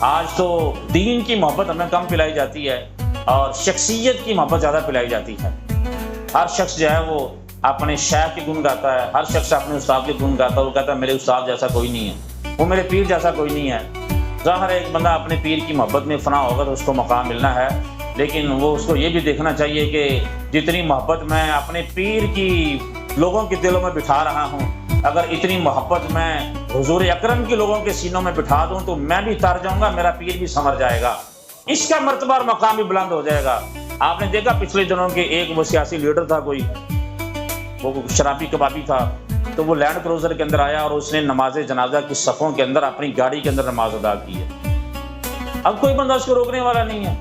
آج تو دین کی محبت ہمیں کم پلائی جاتی ہے اور شخصیت کی محبت زیادہ پلائی جاتی ہے۔ ہر شخص جو ہے وہ اپنے شیخ کے گن گاتا ہے، ہر شخص اپنے استاد کے گن گاتا ہے، وہ کہتا ہے میرے استاد جیسا کوئی نہیں ہے، وہ میرے پیر جیسا کوئی نہیں ہے۔ ظاہر ہے ایک بندہ اپنے پیر کی محبت میں فنا ہوگا تو اس کو مقام ملنا ہے، لیکن وہ اس کو یہ بھی دیکھنا چاہیے کہ جتنی محبت میں اپنے پیر کی لوگوں کے دلوں میں بٹھا رہا ہوں، اگر اتنی محبت میں حضور اکرم کے لوگوں کے سینوں میں بٹھا دوں تو میں بھی تر جاؤں گا، میرا پیر بھی سنور جائے گا، اس کا مرتبہ اور مقام بھی بلند ہو جائے گا۔ آپ نے دیکھا پچھلے دنوں کے ایک وہ سیاسی لیڈر تھا، کوئی وہ شرابی کبابی تھا، تو وہ لینڈ کروزر کے اندر آیا اور اس نے نماز جنازہ کی صفوں کے اندر اپنی گاڑی کے اندر نماز ادا کی ہے۔ اب کوئی بندہ اس کو روکنے والا نہیں ہے،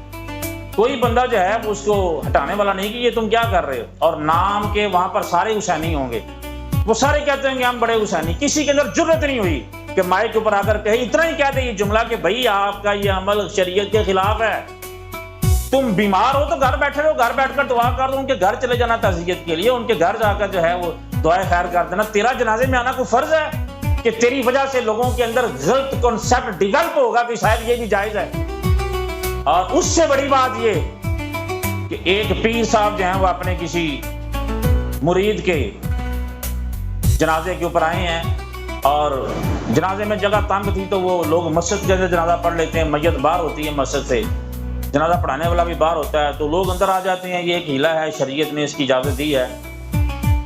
کوئی بندہ جو ہے وہ اس کو ہٹانے والا نہیں کہ یہ تم کیا کر رہے ہو۔ اور نام کے وہاں پر سارے حسینی ہوں گے، وہ سارے کہتے ہیں کہ ہم بڑے حسینی، کسی کے اندر جرأت نہیں ہوئی کہ مائک کے اوپر آ کر کہے، اتنا ہی کہہ دے یہ جملہ کہ بھائی آپ کا یہ عمل شریعت کے خلاف ہے، تم بیمار ہو تو گھر بیٹھے رہو، گھر بیٹھ کر دعا کر دو، ان کے گھر چلے جانا تعزیت کے لیے، ان کے گھر جا کر جو ہے وہ دعائیں خیر کر دینا۔ تیرا جنازے میں آنا کوئی فرض ہے کہ تیری وجہ سے لوگوں کے اندر غلط کنسپٹ ڈیولپ ہوگا کہ شاید یہ بھی جائز ہے۔ اور اس سے بڑی بات یہ کہ ایک پیر صاحب جو ہیں وہ اپنے کسی مرید کے جنازے کے اوپر آئے ہیں اور جنازے میں جگہ تنگ تھی تو وہ لوگ مسجد کے اندر جنازہ پڑھ لیتے ہیں، میت باہر ہوتی ہے مسجد سے، جنازہ پڑھانے والا بھی باہر ہوتا ہے، تو لوگ اندر آ جاتے ہیں، یہ ایک ہیلا ہے، شریعت نے اس کی اجازت دی ہے۔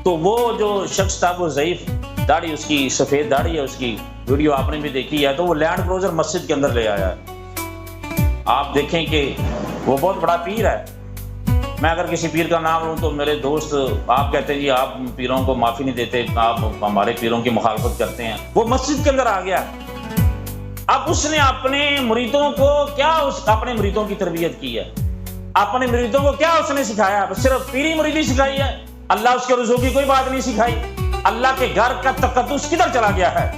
تو وہ جو شخص تھا وہ ضعیف داڑھی، اس کی سفید داڑھی ہے، اس کی ویڈیو آپ نے بھی دیکھی ہے، تو وہ لینڈ کروزر مسجد کے اندر لے آیا ہے۔ آپ دیکھیں کہ وہ بہت بڑا پیر ہے۔ میں اگر کسی پیر کا نام لوں تو میرے دوست آپ کہتے ہیں جی آپ پیروں کو معافی نہیں دیتے، آپ ہمارے پیروں کی مخالفت کرتے ہیں۔ وہ مسجد کے اندر آ گیا، اب اس نے اپنے مریدوں کو کیا، اپنے مریدوں کی تربیت کی ہے، اپنے مریدوں کو کیا اس نے سکھایا؟ صرف پیری مریدی سکھائی ہے، اللہ اس کے رضو کی کوئی بات نہیں سکھائی۔ اللہ کے گھر کا تقدس کدھر چلا گیا ہے؟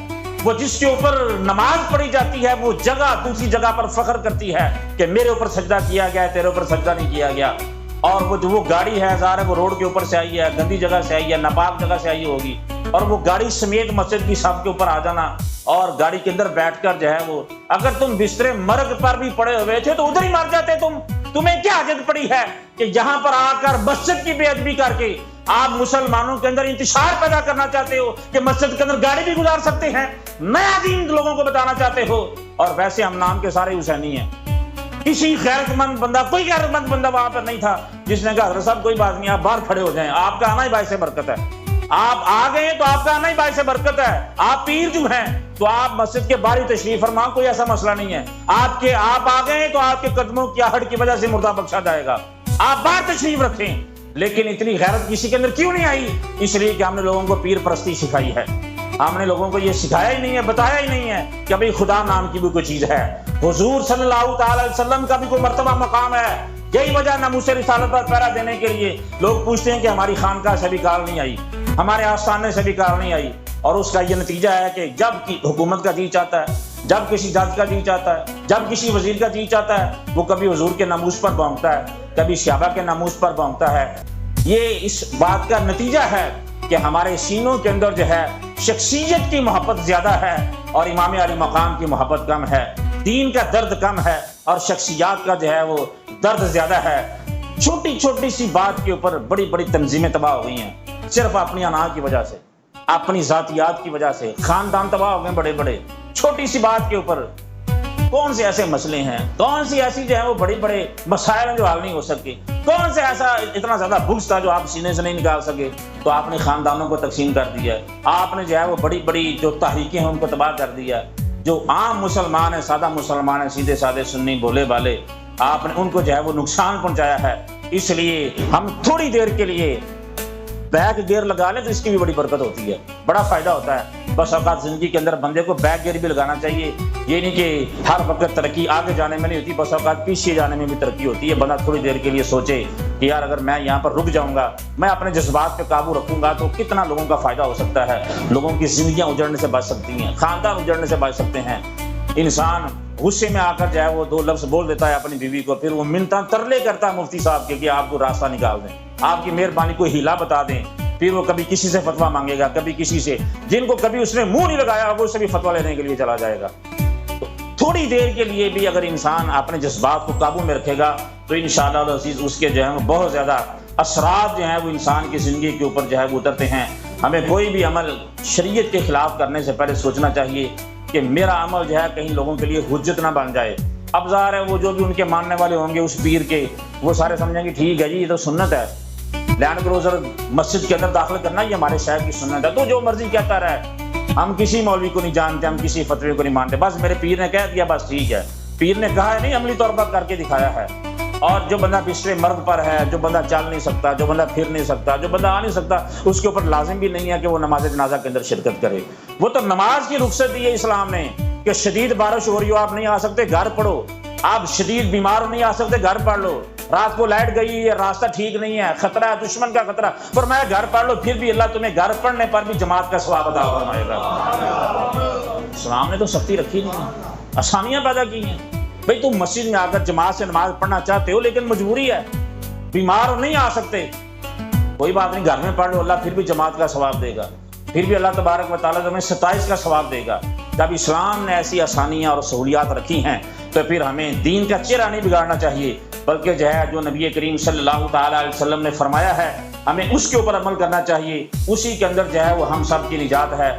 وہ جس کے اوپر نماز پڑھی جاتی ہے وہ جگہ دوسری جگہ پر فخر کرتی ہے کہ میرے اوپر سجدہ کیا گیا ہے، تیرے اوپر سجدہ نہیں کیا گیا۔ اور وہ جو وہ گاڑی ہے ظاہر ہے وہ روڈ کے اوپر سے آئی ہے، گندی جگہ سے آئی ہے، ناپاک جگہ سے آئی ہوگی، اور وہ گاڑی سمیت مسجد کی صف کے اوپر آ جانا اور گاڑی کے اندر بیٹھ کر جو ہے وہ، اگر تم بستر مرگ پر بھی پڑے ہوئے تھے تو ادھر ہی مر جاتے تم، تمہیں کیا حاجت پڑی ہے کہ یہاں پر آ کر مسجد کی بے ادبی کر کے آپ مسلمانوں کے اندر انتشار پیدا کرنا چاہتے ہو کہ مسجد کے اندر گاڑی بھی گزار سکتے ہیں، نیا دین لوگوں کو بتانا چاہتے ہو۔ اور ویسے ہم نام کے سارے حسینی ہیں، کسی غیرت مند بندہ، کوئی غیرت مند بندہ وہاں پر نہیں تھا جس نے کہا حضرت صاحب کوئی بات نہیں، آپ باہر کھڑے ہو جائیں، آپ کا آنا ہی باعث برکت ہے، آپ آ گئے تو آپ کا آنا ہی باعث برکت ہے، آپ پیر جو ہیں تو آپ مسجد کے باہر تشریف فرما، کوئی ایسا مسئلہ نہیں ہے، آپ آ گئے تو آپ کے قدموں کی آہٹ کی وجہ سے مردہ بخشا جائے گا، آپ باہر تشریف رکھیں۔ لیکن اتنی غیرت کسی کے اندر کیوں نہیں آئی؟ اس لیے کہ ہم نے لوگوں کو پیر پرستی سکھائی ہے، ہم نے لوگوں کو یہ سکھایا ہی نہیں ہے، بتایا ہی نہیں ہے کہ بھئی خدا نام کی بھی کوئی چیز ہے، حضور صلی اللہ تعالی علیہ وسلم کا بھی کوئی مرتبہ مقام ہے۔ یہی وجہ ناموس رسالت پر پہرا دینے کے لیے لوگ پوچھتے ہیں کہ ہماری خانقاہ سے بھی کال نہیں آئی، ہمارے آستانے سے بھی کال نہیں آئی، اور اس کا یہ نتیجہ ہے کہ جب کی حکومت کا جی چاہتا ہے، جب کسی جج کا جی چاہتا ہے، جب کسی وزیر کا جی چاہتا ہے، وہ کبھی حضور کے ناموس پر بھونکتا ہے، کبھی صحابہ کے ناموس پر بھونکتا ہے۔ یہ اس بات کا نتیجہ ہے کہ ہمارے سینوں کے اندر جو ہے شخصیت کی محبت زیادہ ہے اور امام علی مقام کی محبت کم ہے، دین کا درد کم ہے اور شخصیات کا جو ہے وہ درد زیادہ ہے۔ چھوٹی چھوٹی سی بات کے اوپر بڑی بڑی تنظیمیں تباہ ہو گئی ہیں، صرف اپنی انا کی وجہ سے، اپنی ذاتیات کی وجہ سے، خاندان تباہ ہو گئے بڑے بڑے، چھوٹی سی بات کے اوپر۔ کون سے ایسے مسئلے ہیں، کون سی ایسی جو ہے وہ بڑی بڑے مسائل ہیں جو حل نہیں ہو سکے، کون سے ایسا اتنا زیادہ بغض تھا جو آپ سینے سے نہیں نکال سکے، تو آپ نے خاندانوں کو تقسیم کر دیا ہے، آپ نے جو ہے وہ بڑی بڑی جو تحریکیں ہیں ان کو تباہ کر دیا ہے۔ جو عام مسلمان ہیں، سادہ مسلمان ہیں، سیدھے سادے سنی بولے والے، آپ نے ان کو جو ہے وہ نقصان پہنچایا ہے۔ اس لیے ہم تھوڑی دیر کے لیے بیک گیئر لگا لیں تو اس کی بھی بڑی برکت ہوتی ہے، بڑا فائدہ ہوتا ہے۔ بس اوقات زندگی کے اندر بندے کو بیک گیئر بھی لگانا چاہیے، یہ نہیں کہ ہر وقت ترقی آگے جانے میں نہیں ہوتی، بس اوقات پیچھے جانے میں بھی ترقی ہوتی ہے۔ بندہ تھوڑی دیر کے لیے سوچے کہ یار اگر میں یہاں پر رک جاؤں گا، میں اپنے جذبات پہ قابو رکھوں گا تو کتنا لوگوں کا فائدہ ہو سکتا ہے، لوگوں کی زندگیاں اجڑنے سے بچ سکتی ہیں، خاندان اجڑنے سے بچ سکتے ہیں۔ انسان غصے میں آ کر جو ہے وہ دو لفظ بول دیتا ہے اپنی بیوی کو، پھر وہ منتیں ترلے کرتا ہے مفتی صاحب کے کہ آپ کو راستہ نکال دیں، آپ کی مہربانی کوئی ہیلا بتا دیں، پھر وہ کبھی کسی سے فتویٰ مانگے گا، کبھی کسی سے، جن کو کبھی اس نے منہ نہیں لگایا وہ سے بھی فتویٰ لینے کے لیے چلا جائے گا۔ تھوڑی دیر کے لیے بھی اگر انسان اپنے جذبات کو قابو میں رکھے گا تو انشاءاللہ العزیز اس کے جو ہے بہت زیادہ اثرات جو ہیں وہ انسان کی زندگی کے اوپر جو ہے وہ اترتے ہیں۔ ہمیں کوئی بھی عمل شریعت کے خلاف کرنے سے پہلے سوچنا چاہیے کہ میرا عمل جو ہے کہیں لوگوں کے لیے حجت نہ بن جائے۔ اب ظاہر ہے وہ جو بھی ان کے ماننے والے ہوں گے اس پیر کے، وہ سارے سمجھیں گے ٹھیک ہے جی یہ تو سنت ہے، لینڈ کروزر مسجد کے اندر داخل کرنا یہ ہمارے شہر کی سنت ہے، تو جو مرضی کہتا رہے، ہم کسی مولوی کو نہیں جانتے، ہم کسی فتوی کو نہیں مانتے، بس میرے پیر نے کہہ دیا بس ٹھیک ہے۔ پیر نے کہا ہے نہیں، عملی طور پر کر کے دکھایا ہے۔ اور جو بندہ بستر مرض پر ہے، جو بندہ چل نہیں سکتا، جو بندہ پھر نہیں سکتا، جو بندہ آ نہیں سکتا، اس کے اوپر لازم بھی نہیں ہے کہ وہ نماز جنازہ کے اندر شرکت کرے۔ وہ تو نماز کی رخصت دی ہے اسلام نے کہ شدید بارش ہو رہی ہو، آپ نہیں آ سکتے گھر پڑھو، آپ شدید بیمار ہو نہیں آ سکتے گھر پڑھ لو، رات کو لائٹ گئی ہے، راستہ ٹھیک نہیں ہے، خطرہ ہے، دشمن کا خطرہ، فرمایا گھر پڑھ لو، پھر بھی اللہ تمہیں گھر پڑھنے پر بھی جماعت کا ثواب عطا فرمائے گا۔ اسلام نے تو سختی رکھی نہیں، آسانیاں پیدا کی ہیں۔ بھئی تم مسجد میں آ کر جماعت سے نماز پڑھنا چاہتے ہو لیکن مجبوری ہے، بیمار ہو نہیں آ سکتے، کوئی بات نہیں، گھر میں پڑھ لو، اللہ پھر بھی جماعت کا ثواب دے گا، پھر بھی اللہ تبارک و تعالیٰ تمہیں 27 کا ثواب دے گا۔ جب اسلام نے ایسی آسانیاں اور سہولیات رکھی ہیں تو پھر ہمیں دین کا چہرہ نہیں بگاڑنا چاہیے، بلکہ جو ہے جو نبی کریم صلی اللہ تعالیٰ علیہ وسلم نے فرمایا ہے ہمیں اس کے اوپر عمل کرنا چاہیے، اسی کے اندر جو ہے وہ ہم سب کی نجات ہے۔